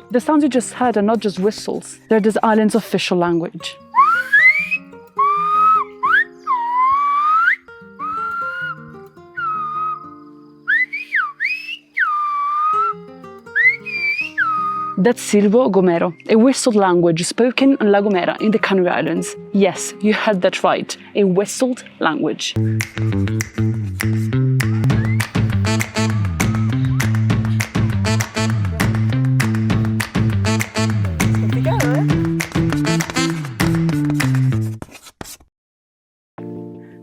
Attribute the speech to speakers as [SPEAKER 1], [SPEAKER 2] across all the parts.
[SPEAKER 1] The sounds you just heard are not just whistles, they're this island's official language. That's Silbo Gomero, a whistled language spoken on La Gomera in the Canary Islands. Yes, you heard that right, a whistled language.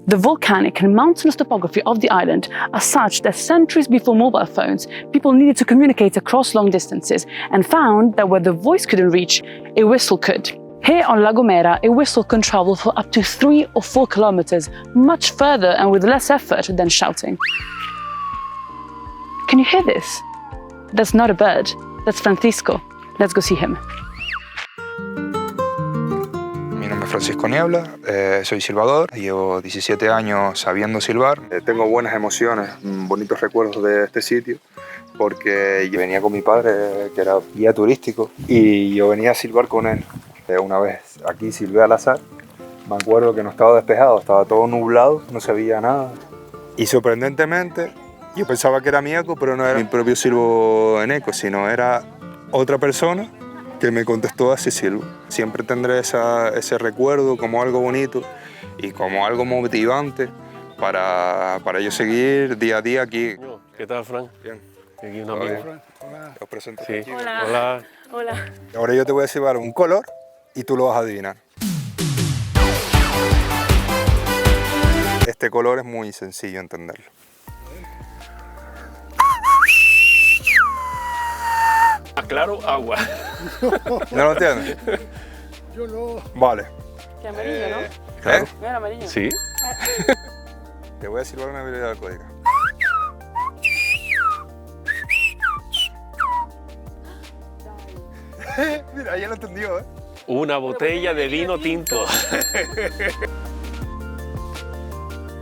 [SPEAKER 1] The volcanic and mountainous topography of the island are such that centuries before mobile phones, people needed to communicate across long distances and found that where the voice couldn't reach, a whistle could. Here on La Gomera, a whistle can travel for up to 3 or 4 kilometers, much further and with less effort than shouting. Can you hear this? That's not a bird, that's Francisco. Let's go see him.
[SPEAKER 2] Mi nombre es Francisco Niebla, soy silbador, llevo 17 años sabiendo silbar. Tengo buenas emociones, bonitos recuerdos de este sitio, porque yo venía con mi padre, que era guía turístico, y yo venía a silbar con él. Una vez aquí silbé al azar, me acuerdo que no estaba despejado, estaba todo nublado, no se veía nada. Y sorprendentemente, yo pensaba que era mi eco, pero no era mi propio silbo en eco, sino era otra persona que me contestó a ese silbo. Siempre tendré ese recuerdo como algo bonito y como algo motivante para yo seguir día a día aquí.
[SPEAKER 3] ¿Qué tal, Fran?
[SPEAKER 2] Bien.
[SPEAKER 3] Aquí un amigo.
[SPEAKER 2] Hola. Os presento
[SPEAKER 3] Sí.
[SPEAKER 2] aquí.
[SPEAKER 1] Hola.
[SPEAKER 3] Hola.
[SPEAKER 1] Hola.
[SPEAKER 2] Ahora yo te voy a decir un color y tú lo vas a adivinar. Este color es muy sencillo entenderlo.
[SPEAKER 3] Claro, agua.
[SPEAKER 2] ¿No lo entiendes?
[SPEAKER 4] Yo no.
[SPEAKER 2] Vale.
[SPEAKER 1] Qué amarillo, ¿no?
[SPEAKER 3] Claro.
[SPEAKER 1] Mira, amarillo.
[SPEAKER 3] Sí.
[SPEAKER 2] Te voy a decir una habilidad alcohólica. Mira, ya lo entendió, ¿eh?
[SPEAKER 3] Una botella de vino tinto.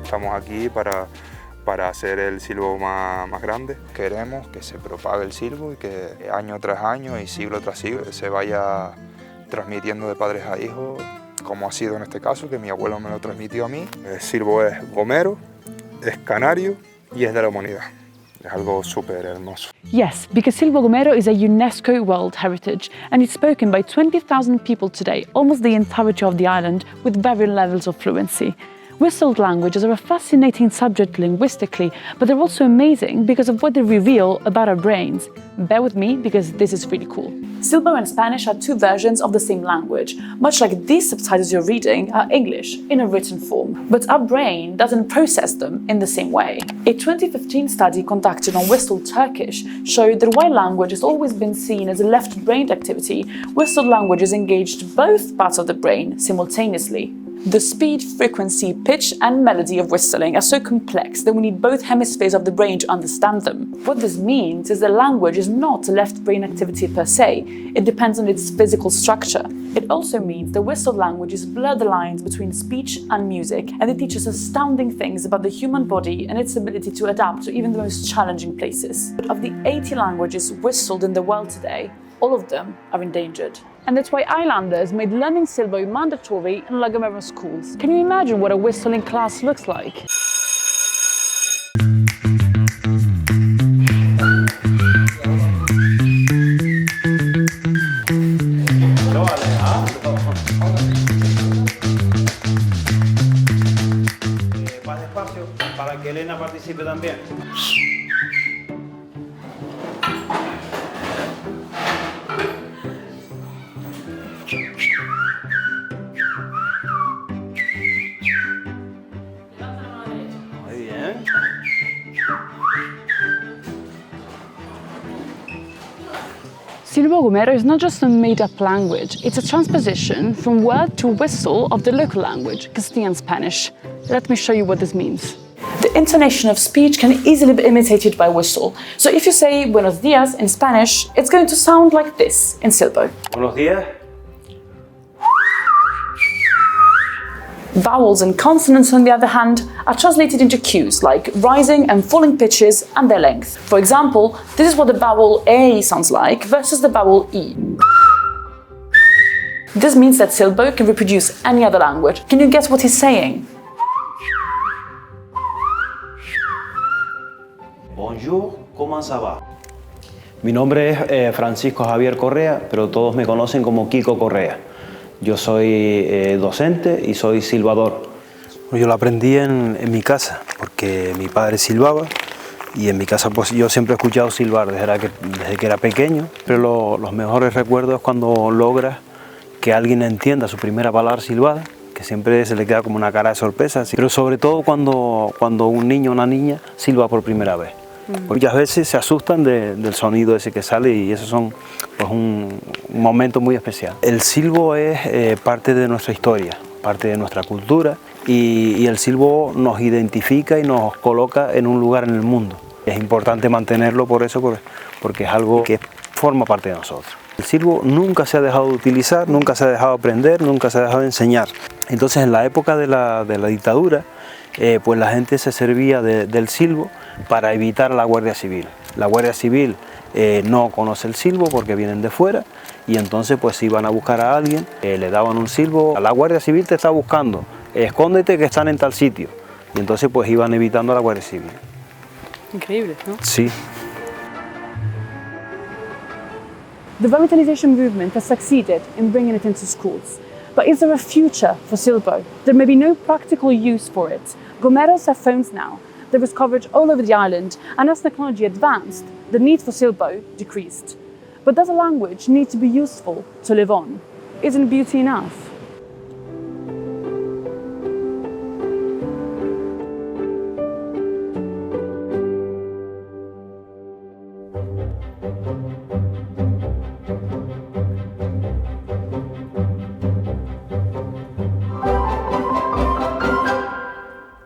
[SPEAKER 2] Estamos aquí para hacer el silbo más grande. Queremos que se propague el silbo y que año tras año y siglo tras siglo se vaya transmitiendo de padres a hijos, como ha sido en este caso, que mi abuelo me lo transmitió a mí. El silbo es gomero, es canario y es de la humanidad. Es algo súper hermoso.
[SPEAKER 1] Yes, because Silbo Gomero is a Unesco World Heritage and it's spoken by 20,000 people today, almost the entirety of the island, with varying levels of fluency. Whistled languages are a fascinating subject linguistically, but they're also amazing because of what they reveal about our brains. Bear with me because this is really cool. Silbo and Spanish are two versions of the same language, much like these subtitles you're reading are English in a written form. But our brain doesn't process them in the same way. A 2015 study conducted on whistled Turkish showed that while language has always been seen as a left-brained activity, whistled languages engaged both parts of the brain simultaneously. The speed, frequency, pitch and melody of whistling are so complex that we need both hemispheres of the brain to understand them. What this means is that language is not a left brain activity per se, it depends on its physical structure. It also means that whistled languages blur the lines between speech and music, and they teach us astounding things about the human body and its ability to adapt to even the most challenging places. But of the 80 languages whistled in the world today, all of them are endangered. And that's why islanders made learning Silbo mandatory in La Gomera schools. Can you imagine what a whistling class looks like?
[SPEAKER 5] Más despacio para que Elena participe también. Muy bien.
[SPEAKER 1] Silbo Gomero is not just a made-up language, it's a transposition from word to whistle of the local language, Castilian Spanish. Let me show you what this means. The intonation of speech can easily be imitated by whistle. So if you say buenos días in Spanish, it's going to sound like this in Silbo.
[SPEAKER 5] Buenos días.
[SPEAKER 1] Vowels and consonants, on the other hand, are translated into cues like rising and falling pitches and their length. For example, this is what the vowel A sounds like versus the vowel E. This means that Silbo can reproduce any other language. Can you guess what he's saying?
[SPEAKER 5] Bonjour, ¿cómo ça va? Mi nombre es Francisco Javier Correa, pero todos me conocen como Kiko Correa. Yo soy docente y soy silbador.
[SPEAKER 4] Yo lo aprendí en mi casa, porque mi padre silbaba y en mi casa pues yo siempre he escuchado silbar desde que era pequeño. Pero los mejores recuerdos es cuando logras que alguien entienda su primera palabra silbada, que siempre se le queda como una cara de sorpresa, pero sobre todo cuando un niño o una niña silba por primera vez. Muchas veces se asustan del sonido ese que sale y eso son pues, un momento muy especial. El silbo es parte de nuestra historia, parte de nuestra cultura y el silbo nos identifica y nos coloca en un lugar en el mundo. Es importante mantenerlo por eso, porque es algo que forma parte de nosotros. El silbo nunca se ha dejado de utilizar, nunca se ha dejado de aprender, nunca se ha dejado de enseñar. Entonces en la época de la dictadura, pues la gente se servía del silbo para evitar a la Guardia Civil. La Guardia Civil no conoce el silbo porque vienen de fuera y entonces pues iban a buscar a alguien, le daban un silbo, la Guardia Civil te está buscando, escóndete que están en tal sitio. Y entonces pues iban evitando a la Guardia Civil.
[SPEAKER 1] Increíble, ¿no?
[SPEAKER 4] Sí.
[SPEAKER 1] The revitalization movement has succeeded in bringing it into schools. But is there a future for Silbo? There may be no practical use for it. Gomeros have phones now. There is coverage all over the island, and as technology advanced, the need for Silbo decreased. But does a language need to be useful to live on? Isn't beauty enough?